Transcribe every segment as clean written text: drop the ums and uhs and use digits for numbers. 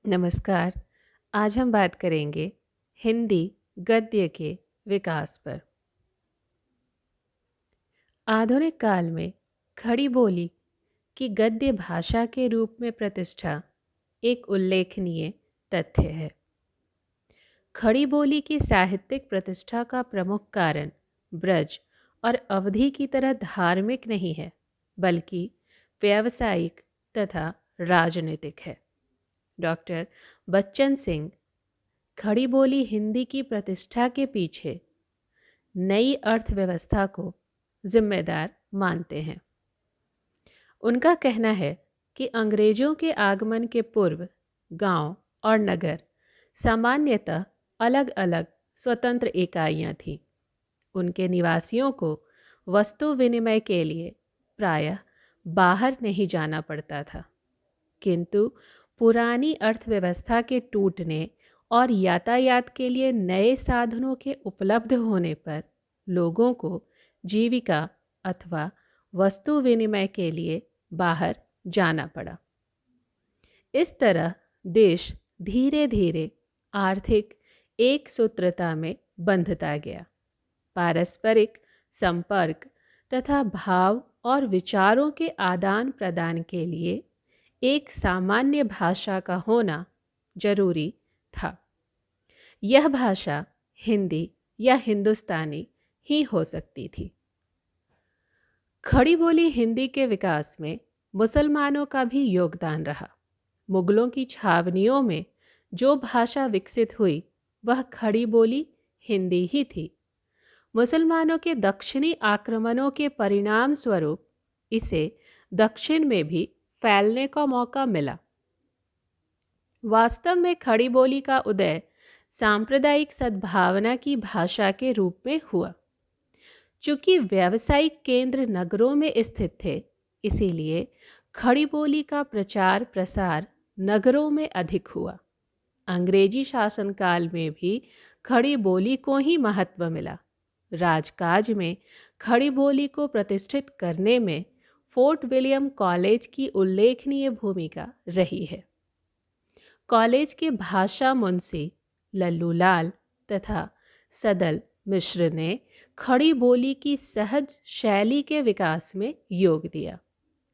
नमस्कार। आज हम बात करेंगे हिंदी गद्य के विकास पर। आधुनिक काल में खड़ी बोली की गद्य भाषा के रूप में प्रतिष्ठा एक उल्लेखनीय तथ्य है। खड़ी बोली की साहित्यिक प्रतिष्ठा का प्रमुख कारण ब्रज और अवधि की तरह धार्मिक नहीं है, बल्कि व्यावसायिक तथा राजनीतिक है। डॉक्टर बच्चन सिंह खड़ी बोली हिंदी की प्रतिष्ठा के पीछे नई अर्थव्यवस्था को जिम्मेदार मानते हैं। उनका कहना है कि अंग्रेजों के आगमन के पूर्व गांव और नगर सामान्यतः अलग अलग स्वतंत्र इकाइयां थीं। उनके निवासियों को वस्तु विनिमय के लिए प्रायः बाहर नहीं जाना पड़ता था, किंतु पुरानी अर्थव्यवस्था के टूटने और यातायात के लिए नए साधनों के उपलब्ध होने पर लोगों को जीविका अथवा वस्तु विनिमय के लिए बाहर जाना पड़ा। इस तरह देश धीरे धीरे आर्थिक एक सूत्रता में बंधता गया। पारस्परिक संपर्क तथा भाव और विचारों के आदान प्रदान के लिए एक सामान्य भाषा का होना जरूरी था। यह भाषा हिंदी या हिंदुस्तानी ही हो सकती थी। खड़ी बोली हिंदी के विकास में मुसलमानों का भी योगदान रहा। मुगलों की छावनियों में जो भाषा विकसित हुई वह खड़ी बोली हिंदी ही थी। मुसलमानों के दक्षिणी आक्रमणों के परिणाम स्वरूप इसे दक्षिण में भी फैलने का मौका मिला। वास्तव में खड़ी बोली का उदय सांप्रदायिक सद्भावना की भाषा के रूप में हुआ। चूंकि व्यावसायिक केंद्र नगरों में स्थित थे, इसीलिए खड़ी बोली का प्रचार प्रसार नगरों में अधिक हुआ। अंग्रेजी शासनकाल में भी खड़ी बोली को ही महत्व मिला। राजकाज में खड़ी बोली को प्रतिष्ठित करने में फोर्ट विलियम कॉलेज की उल्लेखनीय भूमिका रही है। कॉलेज के भाषा मुंशी लल्लू लाल तथा सदल मिश्र ने खड़ी बोली की सहज शैली के विकास में योग दिया।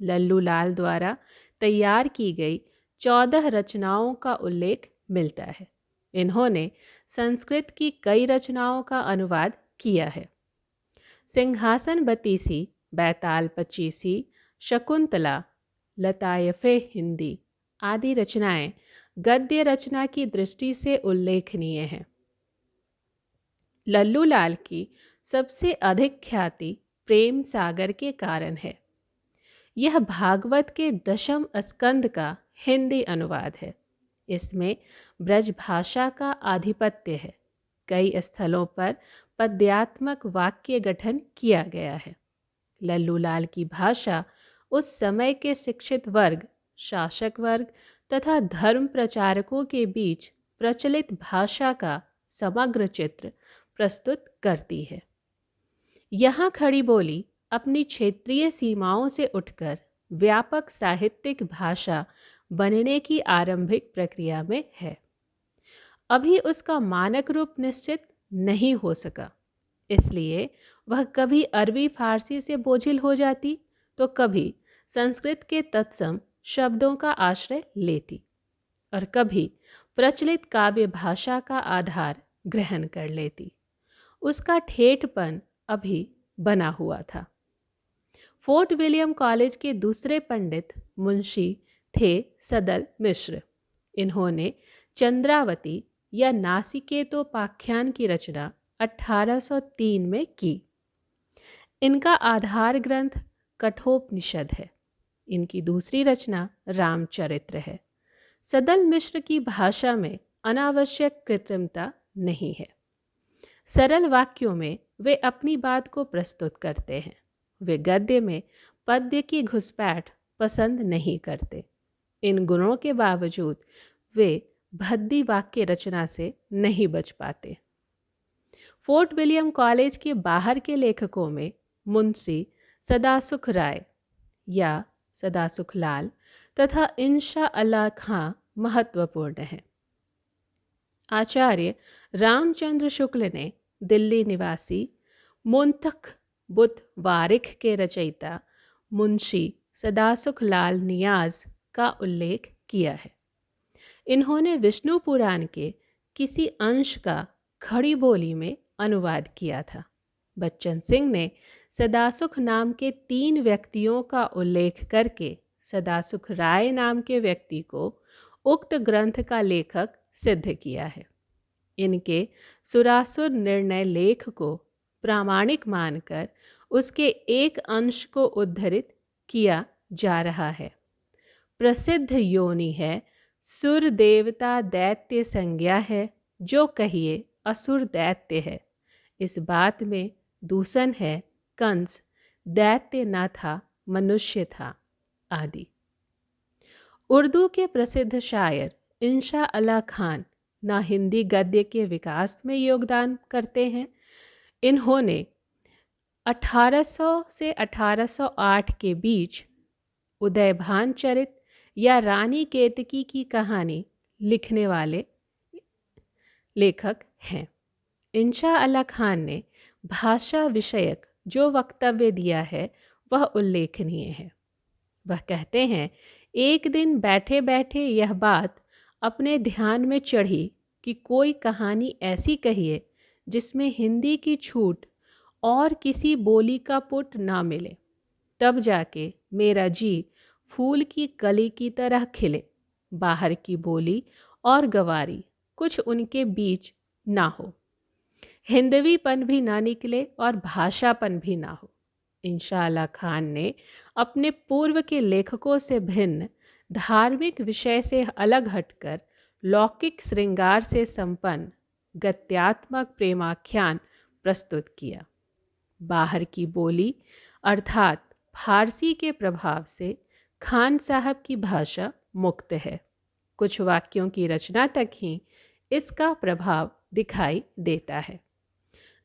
लल्लू लाल द्वारा तैयार की गई 14 रचनाओं का उल्लेख मिलता है। इन्होंने संस्कृत की कई रचनाओं का अनुवाद किया है। सिंहासन बतीसी, बैताल पचीसी, शकुंतला, लतायफे हिंदी आदि रचनाएं गद्य रचना की दृष्टि से उल्लेखनीय हैं। लल्लू लाल की सबसे अधिक ख्याति प्रेम सागर के कारण है। यह भागवत के दशम स्कंद का हिंदी अनुवाद है। इसमें ब्रज भाषा का आधिपत्य है। कई स्थलों पर पद्यात्मक वाक्य गठन किया गया है। लल्लू लाल की भाषा उस समय के शिक्षित वर्ग, शासक वर्ग तथा धर्म प्रचारकों के बीच प्रचलित भाषा का समग्र चित्र प्रस्तुत करती है। यहाँ खड़ी बोली अपनी क्षेत्रीय सीमाओं से उठकर व्यापक साहित्यिक भाषा बनने की आरंभिक प्रक्रिया में है। अभी उसका मानक रूप निश्चित नहीं हो सका, इसलिए वह कभी अरबी फारसी से बोझिल हो जाती तो कभी संस्कृत के तत्सम शब्दों का आश्रय लेती और कभी प्रचलित काव्य भाषा का आधार ग्रहण कर लेती। उसका ठेठपन अभी बना हुआ था। फोर्ट विलियम कॉलेज के दूसरे पंडित मुंशी थे सदल मिश्र। इन्होंने चंद्रावती या नासिकेतोपाख्यान की रचना 1803 में की। इनका आधार ग्रंथ कठोपनिषद है। इनकी दूसरी रचना रामचरित्र है। सदल मिश्र की भाषा में अनावश्यक कृत्रिमता नहीं है। सरल वाक्यों में वे अपनी बात को प्रस्तुत करते हैं। वे गद्य में पद्य की घुसपैठ पसंद नहीं करते। इन गुणों के बावजूद वे भद्दी वाक्य रचना से नहीं बच पाते। फोर्ट विलियम कॉलेज के बाहर के लेखकों में मुंशी सदासुख राय या सदासुख लाल तथा इंशा अल्लाह खां महत्वपूर्ण है। आचार्य रामचंद्र शुक्ल ने दिल्ली निवासी मुंतख बुत वारिख के रचयिता मुंशी सदासुख लाल नियाज का उल्लेख किया है। इन्होंने विष्णु पुराण के किसी अंश का खड़ी बोली में अनुवाद किया था। बच्चन सिंह ने सदासुख नाम के 3 व्यक्तियों का उल्लेख करके सदासुख राय नाम के व्यक्ति को उक्त ग्रंथ का लेखक सिद्ध किया है। इनके सुरासुर निर्णय लेख को प्रामाणिक मानकर उसके एक अंश को उद्धृत किया जा रहा है। प्रसिद्ध योनि है, सुर देवता दैत्य संज्ञा है, जो कहिए असुर दैत्य है। इस बात में दूषण है, कंस दैत्य न था मनुष्य था, आदि। उर्दू के प्रसिद्ध शायर इंशा अल्लाह खान न हिंदी गद्य के विकास में योगदान करते हैं। इन्होंने 1800 से 1808 के बीच उदयभान चरित या रानी केतकी की कहानी लिखने वाले लेखक हैं। इंशा अल्लाह खान ने भाषा विषयक जो वक्तव्य दिया है वह उल्लेखनीय है। वह कहते हैं, एक दिन बैठे बैठे यह बात अपने ध्यान में चढ़ी कि कोई कहानी ऐसी कहिए जिसमें हिंदी की छूट और किसी बोली का पुट ना मिले। तब जाके मेरा जी फूल की कली की तरह खिले। बाहर की बोली और गवारी कुछ उनके बीच ना हो, हिंदवीपन भी ना निकले और भाषापन भी ना हो। इंशा अल्लाह खान ने अपने पूर्व के लेखकों से भिन्न धार्मिक विषय से अलग हटकर लौकिक श्रृंगार से संपन्न गद्यात्मक प्रेमाख्यान प्रस्तुत किया। बाहर की बोली अर्थात फारसी के प्रभाव से खान साहब की भाषा मुक्त है। कुछ वाक्यों की रचना तक ही इसका प्रभाव दिखाई देता है।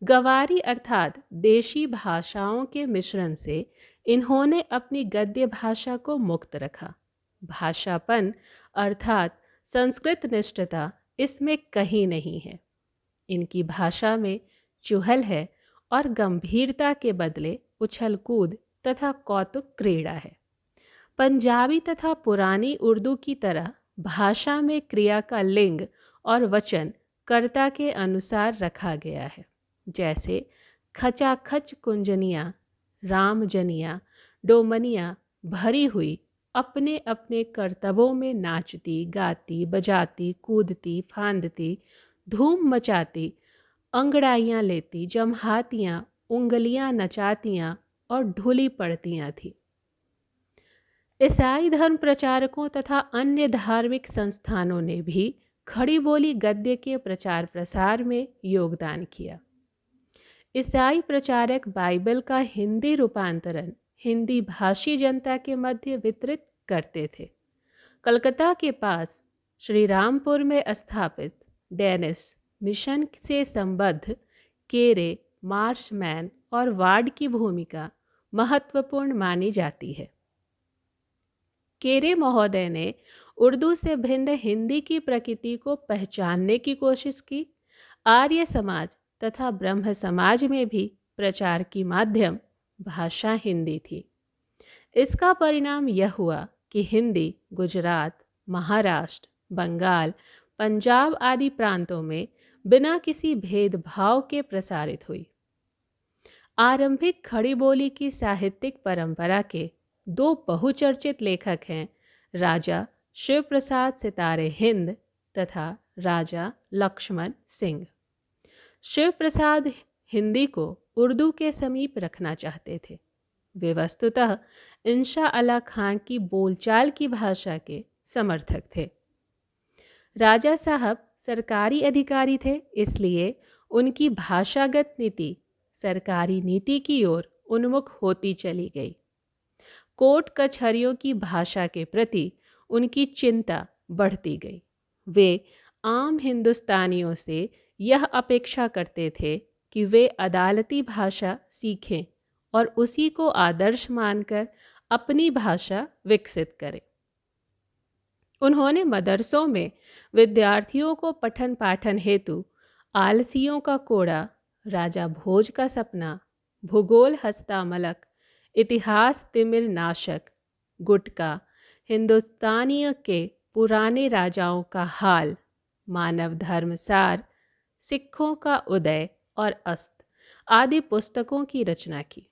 गवारी अर्थात देशी भाषाओं के मिश्रण से इन्होंने अपनी गद्य भाषा को मुक्त रखा। भाषापन अर्थात संस्कृत निष्ठता इसमें कहीं नहीं है। इनकी भाषा में चुहल है और गंभीरता के बदले उछल कूद तथा कौतुक क्रीड़ा है। पंजाबी तथा पुरानी उर्दू की तरह भाषा में क्रिया का लिंग और वचन कर्ता के अनुसार रखा गया है। जैसे खचाखच कुंजनिया, रामजनिया, डोमनिया भरी हुई अपने अपने कर्तव्यों में नाचती, गाती, बजाती, कूदती, फांदती, धूम मचाती, अंगड़ाइयाँ लेती, जमहातियाँ, उंगलियाँ नचातियाँ और ढुली पड़तियाँ थी। ईसाई धर्म प्रचारकों तथा अन्य धार्मिक संस्थानों ने भी खड़ी बोली गद्य के प्रचार प्रसार में योगदान किया। ईसाई प्रचारक बाइबल का हिंदी रूपांतरण हिंदी भाषी जनता के मध्य वितरित करते थे। कलकत्ता के पास श्री रामपुर में स्थापित डेनिस मिशन से संबद्ध केरे, मार्शमैन और वार्ड की भूमिका महत्वपूर्ण मानी जाती है। केरे महोदय ने उर्दू से भिन्न हिंदी की प्रकृति को पहचानने की कोशिश की। आर्य समाज तथा ब्रह्म समाज में भी प्रचार की माध्यम भाषा हिंदी थी। इसका परिणाम यह हुआ कि हिंदी गुजरात, महाराष्ट्र, बंगाल, पंजाब आदि प्रांतों में बिना किसी भेदभाव के प्रसारित हुई। आरंभिक खड़ी बोली की साहित्यिक परंपरा के 2 बहुचर्चित लेखक हैं, राजा शिव प्रसाद सितारे हिंद तथा राजा लक्ष्मण सिंह। शिव प्रसाद हिंदी को उर्दू के समीप रखना चाहते थे। वे वस्तुतः इंशा अल्लाह खान की बोलचाल की भाषा के समर्थक थे। राजा साहब सरकारी अधिकारी थे, इसलिए उनकी भाषागत नीति सरकारी नीति की ओर उन्मुख होती चली गई। कोर्ट कचहरियों की भाषा के प्रति उनकी चिंता बढ़ती गई। वे आम हिंदुस्तानियों से यह अपेक्षा करते थे कि वे अदालती भाषा सीखें और उसी को आदर्श मानकर अपनी भाषा विकसित करें। उन्होंने मदरसों में विद्यार्थियों को पठन पाठन हेतु आलसियों का कोड़ा, राजा भोज का सपना, भूगोल हस्तामलक, इतिहास तिमिर नाशक, गुटका, हिंदुस्तानियों के पुराने राजाओं का हाल, मानव धर्मसार, सिखों का उदय और अस्त आदि पुस्तकों की रचना की।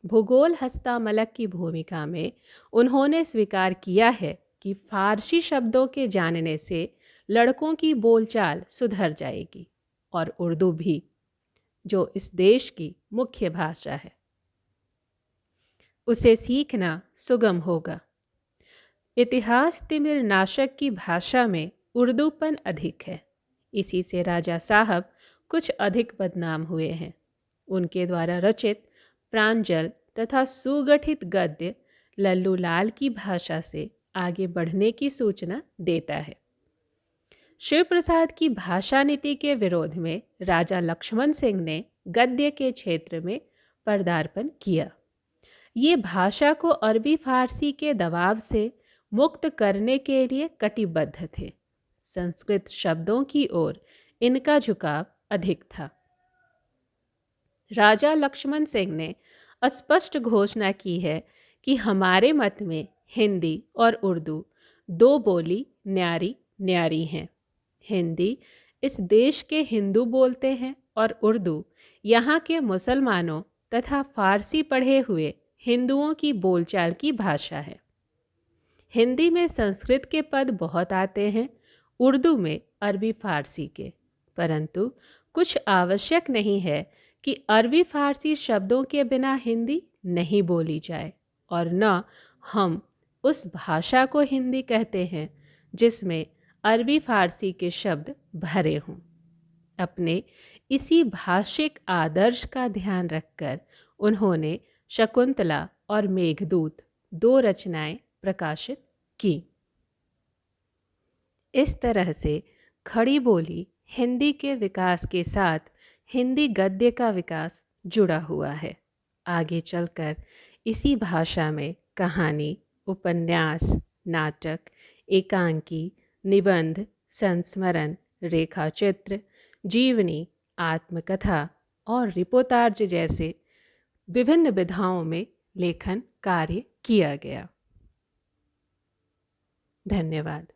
भूगोल हस्तामलक की भूमिका में उन्होंने स्वीकार किया है कि फारसी शब्दों के जानने से लड़कों की बोलचाल सुधर जाएगी और उर्दू भी, जो इस देश की मुख्य भाषा है, उसे सीखना सुगम होगा। इतिहास तिमिर नाशक की भाषा में उर्दूपन अधिक है, इसी से राजा साहब कुछ अधिक बदनाम हुए हैं। उनके द्वारा रचित प्रांजल तथा सुगठित गद्य लल्लू लाल की भाषा से आगे बढ़ने की सूचना देता है। शिव प्रसाद की भाषा नीति के विरोध में राजा लक्ष्मण सिंह ने गद्य के क्षेत्र में पदार्पण किया। ये भाषा को अरबी फारसी के दबाव से मुक्त करने के लिए कटिबद्ध थे। संस्कृत शब्दों की ओर इनका झुकाव अधिक था। राजा लक्ष्मण सिंह ने स्पष्ट घोषणा की है कि हमारे मत में हिंदी और उर्दू दो बोली न्यारी न्यारी हैं। हिंदी इस देश के हिंदू बोलते हैं और उर्दू यहाँ के मुसलमानों तथा फारसी पढ़े हुए हिंदुओं की बोलचाल की भाषा है। हिंदी में संस्कृत के पद बहुत आते हैं, उर्दू में अरबी फारसी के, परंतु कुछ आवश्यक नहीं है कि अरबी फारसी शब्दों के बिना हिंदी नहीं बोली जाए और न हम उस भाषा को हिंदी कहते हैं जिसमें अरबी फारसी के शब्द भरे हों। अपने इसी भाषिक आदर्श का ध्यान रखकर उन्होंने शकुंतला और मेघदूत दो रचनाएं प्रकाशित की। इस तरह से खड़ी बोली हिंदी के विकास के साथ हिंदी गद्य का विकास जुड़ा हुआ है। आगे चलकर इसी भाषा में कहानी, उपन्यास, नाटक, एकांकी, निबंध, संस्मरण, रेखाचित्र, जीवनी, आत्मकथा और रिपोर्टाज जैसे विभिन्न विधाओं में लेखन कार्य किया गया। धन्यवाद।